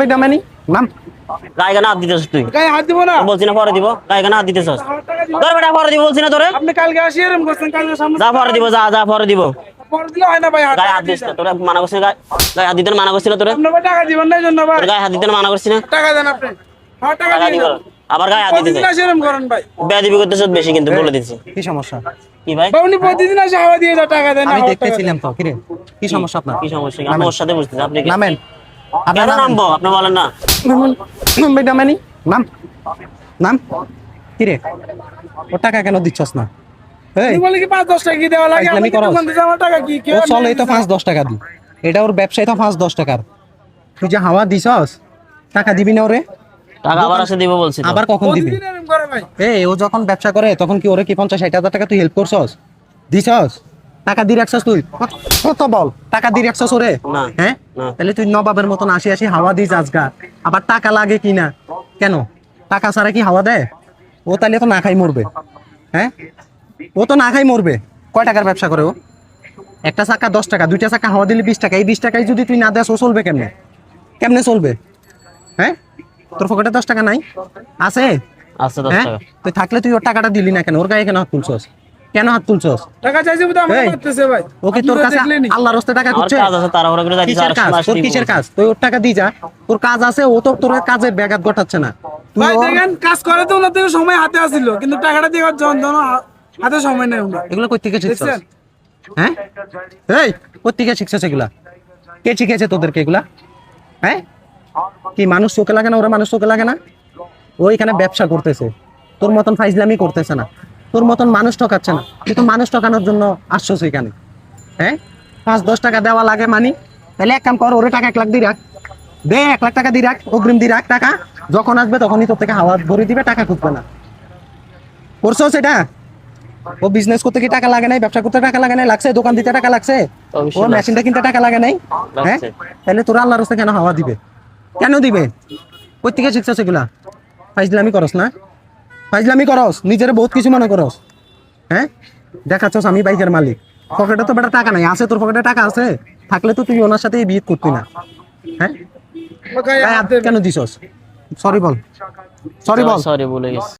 বেটা মানি নাম গায়ে গানা হাত দিতেছ তুই গায়ে হাত দিব না বলছি না পরে দিব গায়ে গানা হাত দিতেছ তোর বেটা পরে দিব বলছি না তোরে আপনি কালকে আসি এরকম করছেন কালকে সামনে যা পরে দিব যা যা পরে দিব পরে দিলে হয় না ভাই গায়ে হাত দিস না তোরা মানা করছিস গায়ে হাত দিতে মানা করছিল তোরে আপনি ভাই টাকা দিবেন না এই জন্য ভাই তোর গায়ে হাত দিতে মানা করছিস না টাকা দেন আপনি হ্যাঁ টাকা টাকা দিব দিন আবার গায়ে হাত দিতেছে প্রতিদিন আসি এরকম করেন ভাই বেয়াদবি করতেছ বেশি কিন্তু বলে দিচ্ছি কি সমস্যা কি ভাই ভাই উনি প্রতিদিন আসি হাওয়া দিয়ে যায় টাকা দেন আমি দেখতেছিলাম তো কিরে কি সমস্যা আপনার কি সমস্যা আমি ওর সাথে বুঝতেছি আপনি কি নামেন কেন নামবো আপনি বলেন না বেটা মানি নাম নাম কিরে ও টাকা কেন দিচ্ছস না এই উনি বলে কি 5-10 টাকা কি দেওয়া লাগে ফাইজলামি আমি করস? দোকান থেকে আমার টাকা কি কি ও চলে তো 5-10 টাকা দি এটা ওর ব্যবসায় তো 5-10 টাকার তুই যে হাওয়া দিছস টাকা দিবি না ওরে টাকা আবার আসে দিব বলছি তো। আবার কখন দিবি প্রতিদিন এরকম করে ভাই এই ও যখন ব্যবসা করে তখন কি ওরে কি 50-60 হাজার টাকা তুই হেল্প করছস দিছস টাকা দিয়ে রাখছস তুই কত বল টাকা দিয়ে রাখছস ওরে না। হ্যাঁ না। তাহলে তুই নবাবের মতন আসি আসি হাওয়া দিস আজগা আবার টাকা লাগে কিনা কেন টাকা ছাড়া কি হাওয়া দেয় ও তাহলে তো না খাই মরবে হ্যাঁ ও তো না খাই মরবে কয় টাকার ব্যবসা করে ও একটা চাকা 10 টাকা দুইটা চাকা হাওয়া দিলে 20 টাকা এই 20 টাকায় যদি তুই না দেস ও চলবে কেমনে কেমনে চলবে হ্যাঁ তোর পকেটে 10 টাকা নাই আছে আচ্ছা 10 হ্যাঁ টাকা তুই থাকলে তুই ওর টাকাটা দিলি না কেন ওর গায়ে কেন হাত তুলছস কেন হাত তুলছস টাকা চাইছে বুঝতে আমার এই, করতেছে ভাই ওকে তোর কাছে আল্লাহর রাস্তায় টাকা আমার করছে কাজ আছে তাড়াহুড়া করে যাইতেছি কিসের আর কাজ মাস তোর দিব কিসের কাজ তুই ওর টাকা দি যা তোর কাজ আছে ও তো তোর কাজে ব্যাঘাত ঘটাচ্ছে না তুই ভাই ওর- দেখেন কাজ করে তো ওনার থেকে সময় হাতে আসিল কিন্তু টাকাটা দিয়ে জন হাতে সময় নেই ওনার এগুলো কই থেকে শিখছস দেখছেন হ্যাঁ এই কই থেকে শিখছস এগুলা কে শিখেছে তোদেরকে এগুলা হ্যাঁ কি মানুষ চোখে লাগে না ওরা মানুষ চোখে লাগে না ও এখানে ব্যবসা করতেছে তোর মতন ফাইজলামি করতেছে না তোর মতন মানুষ ঠকাচ্ছে না তুই তো মানুষ ঠকানোর জন্য আসছস এখানে হ্যাঁ 5-10 টাকা দেওয়া লাগে মানি তাহলে এক কাম কর ওরে টাকা 1 লাখ দিয়ে রাখ দে 1 লাখ টাকা দিয়ে রাখ অগ্রিম দিয়ে রাখ টাকা যখন আসবে তখনই তোর থেকে হাওয়া ভরে দিবে টাকা খুঁজবে না করছস এটা ও বিজনেস করতে কি টাকা লাগে নাই ব্যবসা করতে টাকা লাগে নাই লাগছে দোকান দিতে টাকা লাগছে অবশ্যই ও মেশিনটা কিনতে টাকা লাগে নাই হ্যাঁ লাগছে। তাহলে তোরা আল্লাহর রাস্তায় কেন হাওয়া দিবে কেন দিবে কই থেকে শিখছস এগুলা ফাইজলামি করস না ফাইজলামি করস নিজের বহুত কিছু মনে করস হ্যাঁ দেখাচ্ছস আমি বাইকের মালিক পকেটে তো বেটা টাকা নাই আছে তোর পকেটে টাকা আছে থাকলে তো তুই ওনার সাথে বিয়ে করতি না হ্যাঁ ও গায়ে গায়ে হাত হাত কেন দিছস সরি বল সরি বল সরি বলে গেছি